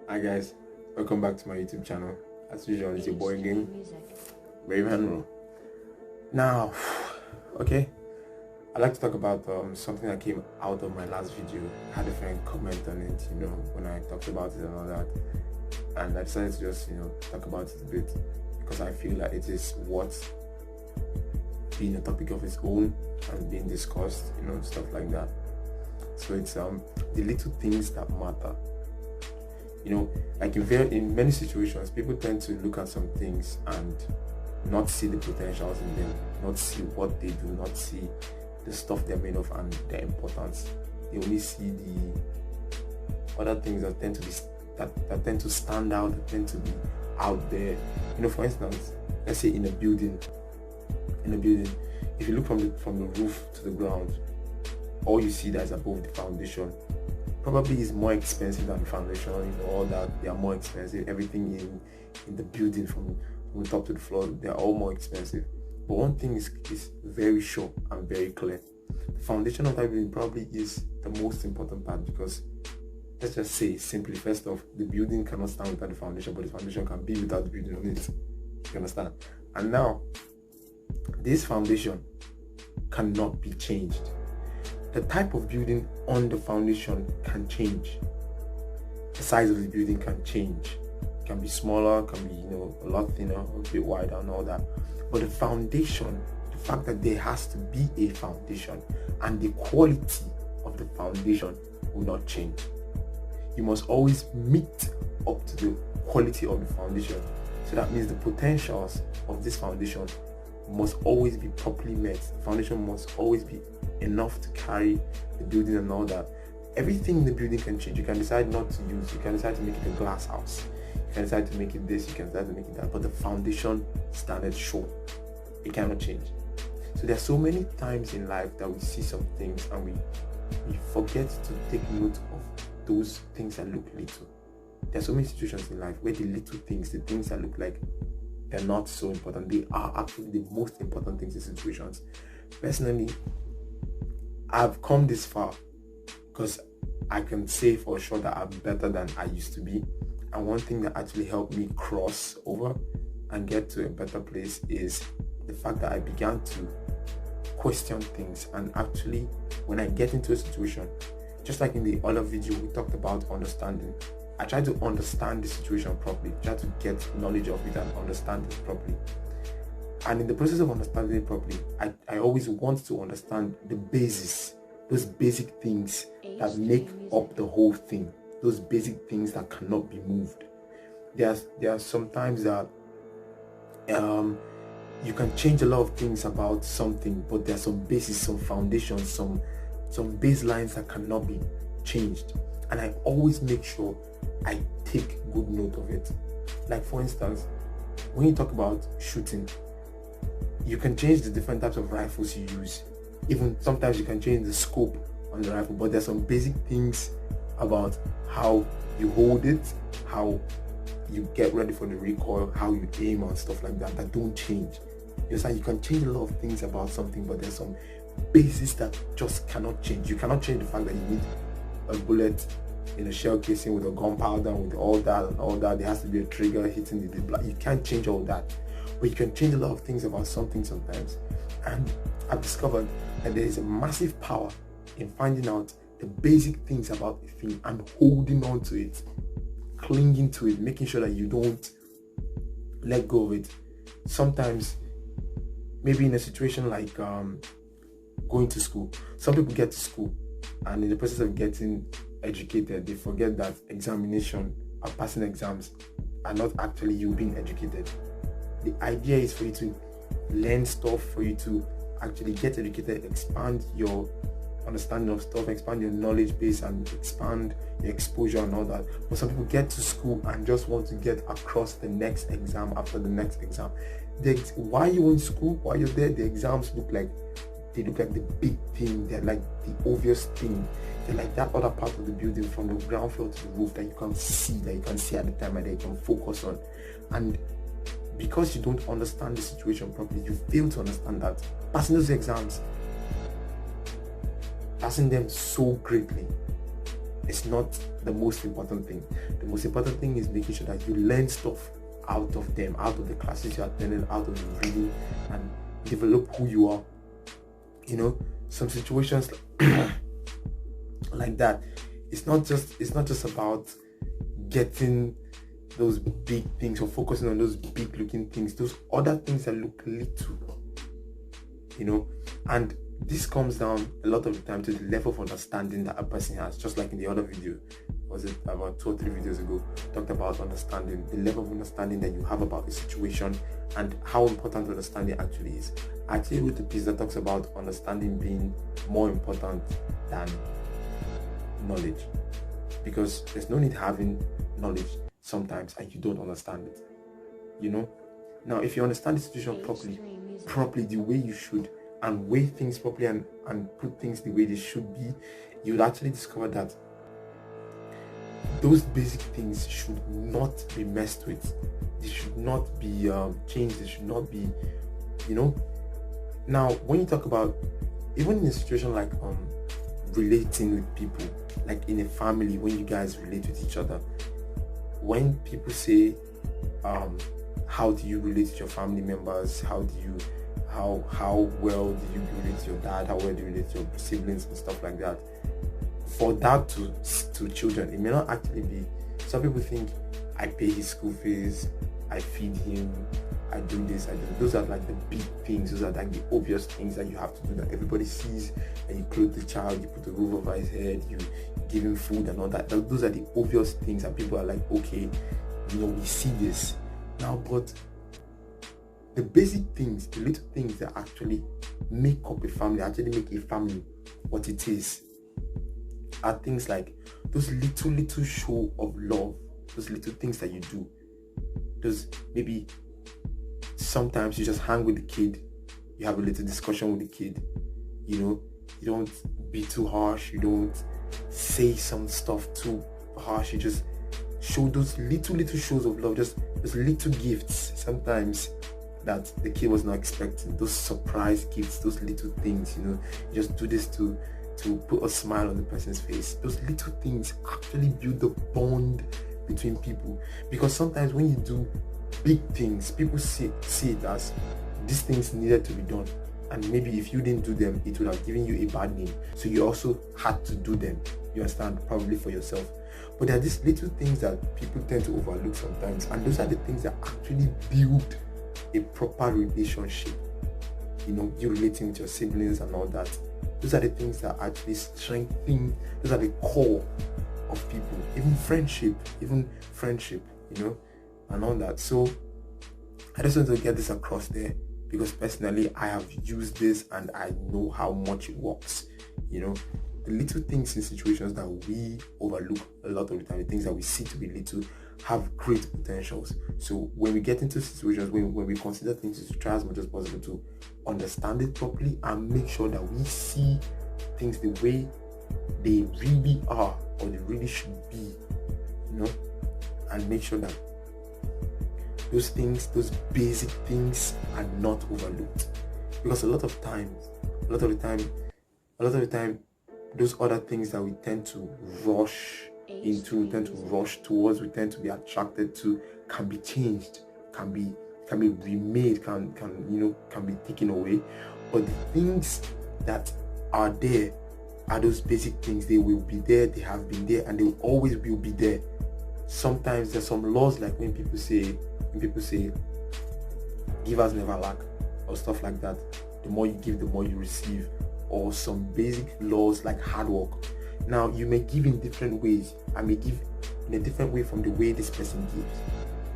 Hi guys, welcome back to my YouTube channel. As usual, it's your boy again, Bravehenro. Now, okay, I'd like to talk about something that came out of my last video. I had a friend comment on it, when I talked about it and all that, and I decided to just, talk about it a bit because I feel that it is worth being a topic of its own and being discussed, stuff like that. So it's the little things that matter. Like in many situations, people tend to look at some things and not see the potentials in them, not see what they do, not see the stuff they're made of and their importance. They only see the other things that tend to be that tend to stand out, that tend to be out there. For instance, let's say in a building, if you look from the roof to the ground, all you see that is above the foundation probably is more expensive than the foundation. All that, they are more expensive. Everything in the building from the top to the floor, they are all more expensive. But one thing is very sure and very clear: the foundation of that building probably is the most important part, because let's just say simply, first off, the building cannot stand without the foundation, but the foundation can be without the building on it. You understand? And now this foundation cannot be changed. The type of building on the foundation can change. The size of the building can change. It can be smaller, can be a lot thinner, a bit wider and all that. But the foundation, the fact that there has to be a foundation, and the quality of the foundation will not change. You must always meet up to the quality of the foundation. So that means the potentials of this foundation must always be properly met. The foundation must always be enough to carry the building and all that. Everything in the building can change. You can decide not to use, you can decide to make it a glass house, you can decide to make it this, you can decide to make it that, but the foundation standard sure, it cannot change. So there are so many times in life that we see some things and we forget to take note of those things that look little. There are so many situations in life where the little things, the things that look like they're not so important, they are actually the most important things in situations. Personally, I've come this far because I can say for sure that I'm better than I used to be. And one thing that actually helped me cross over and get to a better place is the fact that I began to question things. And actually, when I get into a situation, just like in the other video we talked about understanding, I try to understand the situation properly, try to get knowledge of it and understand it properly. And in the process of understanding it properly, I always want to understand the basis, those basic things that make up the whole thing, those basic things that cannot be moved. There are some times that you can change a lot of things about something, but there are some bases, some foundations, some baselines that cannot be changed. And I always make sure I take good note of it. Like for instance, when you talk about shooting, you can change the different types of rifles you use. Even sometimes you can change the scope on the rifle, but there's some basic things about how you hold it, how you get ready for the recoil, how you aim and stuff like that don't change. You can change a lot of things about something, but there's some basis that just cannot change. You cannot change the fact that you need a bullet in a shell casing with a gunpowder and with all that. There has to be a trigger hitting the blood. You can't change all that, but you can change a lot of things about something sometimes. And I've discovered that there is a massive power in finding out the basic things about a thing and holding on to it, clinging to it, making sure that you don't let go of it. Sometimes, maybe in a situation like going to school, some people get to school and in the process of getting educated, they forget that examination or passing exams are not actually you being educated. The idea is for you to learn stuff, for you to actually get educated, expand your understanding of stuff, expand your knowledge base and expand your exposure and all that. But some people get to school and just want to get across the next exam after the next exam. While you're in school, while you're there, the exams look like the big thing. They're like the obvious thing. They're like that other part of the building from the ground floor to the roof that you can see, at the time and that you can focus on. And because you don't understand the situation properly, you fail to understand that passing those exams, passing them so greatly, it's not the most important thing. The most important thing is making sure that you learn stuff out of them, out of the classes you're attending, out of the reading, and develop who you are. Some situations like that, it's not just about getting those big things or focusing on those big looking things, those other things that look little, and this comes down a lot of the time to the level of understanding that a person has. Just like in the other video, was it about 2 or 3 videos ago, talked about understanding, the level of understanding that you have about a situation and how important understanding actually is. I actually wrote a piece that talks about understanding being more important than knowledge, because there's no need having knowledge sometimes and you don't understand it. Now if you understand the situation properly the way you should, and weigh things properly and put things the way they should be, you'll actually discover that those basic things should not be messed with. They should not be changed. They should not be, Now, when you talk about, even in a situation like relating with people, like in a family, when you guys relate with each other, when people say, how do you relate to your family members? How well do you relate to your dad? How well do you relate to your siblings and stuff like that? For that to children, it may not actually be. Some people think, I pay his school fees, I feed him, I do this, I do. Those are like the big things. Those are like the obvious things that you have to do, that everybody sees. And you clothe the child, you put a roof over his head, you give him food and all that. Those are the obvious things that people are like, okay, we see this now. But the basic things, the little things that actually make up a family, actually make a family what it is, are things like those little show of love, those little things that you do. Those, maybe sometimes you just hang with the kid, you have a little discussion with the kid, you don't be too harsh, you don't say some stuff too harsh, you just show those little shows of love, just those little gifts sometimes that the kid was not expecting, those surprise gifts, those little things, you just do this to put a smile on the person's face. Those little things actually build the bond between people, because sometimes when you do big things, people see it as these things needed to be done, and maybe if you didn't do them, it would have given you a bad name, so you also had to do them, you understand, probably for yourself. But there are these little things that people tend to overlook sometimes, and those are the things that actually build a proper relationship. You relating with your siblings and all that, those are the things that actually strengthen, those are the core of people, even friendship, and all that. So I just want to get this across there, because personally I have used this and I know how much it works. The little things in situations that we overlook a lot of the time, the things that we see to be little, have great potentials. So when we get into situations, when we consider things, to try as much as possible to understand it properly and make sure that we see things the way they really are, or they really should be, and make sure that those things, those basic things, are not overlooked. Because a lot of the time those other things that we tend to rush into, tend to rush towards, we tend to be attracted to, can be changed, can be remade, can be taken away. But the things that are there are those basic things. They will be there, they have been there, and they will always will be there. Sometimes there's some laws, like when people say givers never lack, or stuff like that. The more you give, the more you receive. Or some basic laws like hard work. Now, you may give in different ways. I may give in a different way from the way this person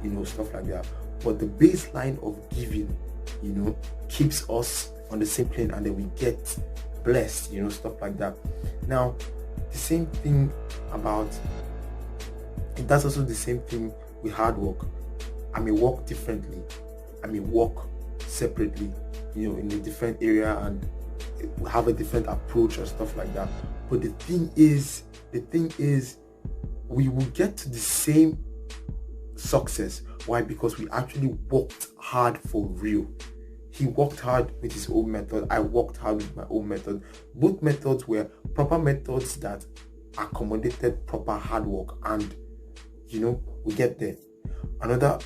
gives, stuff like that. But the baseline of giving, keeps us on the same plane, and then we get blessed, stuff like that. Now, the same thing that's also the same thing with hard work. I may work differently. I may work separately, in a different area, and have a different approach or stuff like that. But the thing is, we will get to the same success. Why? Because we actually worked hard for real. He worked hard with his own method. I worked hard with my own method. Both methods were proper methods that accommodated proper hard work, and we get there. Another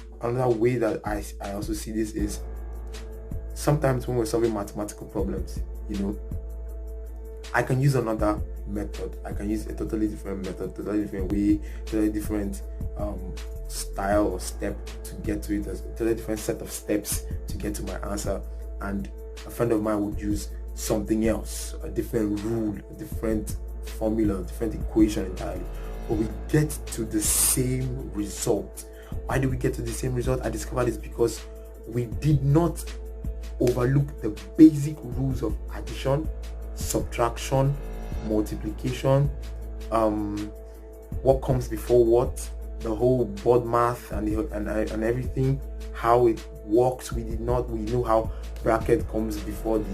way that I also see this is sometimes when we're solving mathematical problems, I can use another method. I can use a totally different method, totally different way, totally different style or step to get to it, a totally different set of steps to get to my answer. And a friend of mine would use something else, a different rule, a different formula, a different equation entirely, but we get to the same result. Why did we get to the same result? I discovered this because we did not overlook the basic rules of addition, subtraction, multiplication, what comes before what, the whole board math and everything, how it works. We knew how bracket comes before the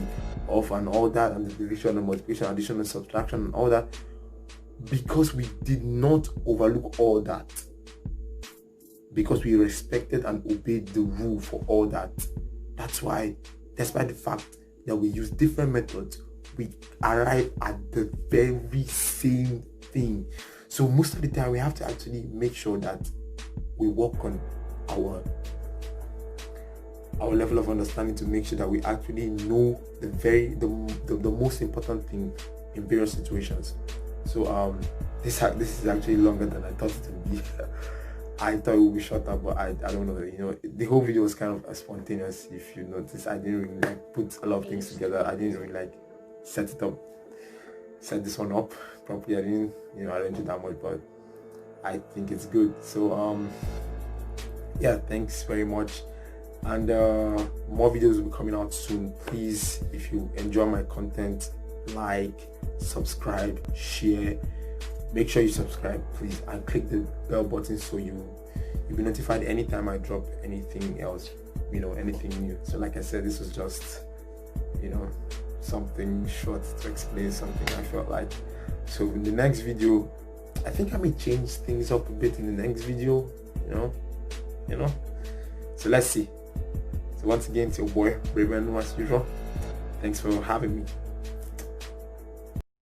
of and all that, and the division and multiplication, addition and subtraction and all that, because we did not overlook all that, because we respected and obeyed the rule for all that. That's why, despite the fact that we use different methods, we arrive at the very same thing. So most of the time we have to actually make sure that we work on our level of understanding to make sure that we actually know the most important thing in various situations. So this is actually longer than I thought it would be. I thought it would be shorter, but I don't know. The whole video was kind of spontaneous. If you notice, I didn't really put a lot of things together. I didn't really set this one up properly. I didn't arrange it that much, but I think it's good. So yeah, thanks very much, and more videos will be coming out soon. Please, if you enjoy my content, like, subscribe, share. Make sure you subscribe, please, and click the bell button so you'll be notified anytime I drop anything else, anything new. So like I said, this was just something short to explain something I felt like. So in the next video, I think I may change things up a bit in the next video, so let's see. So once again, it's your boy Bravehenro as usual. Thanks for having me.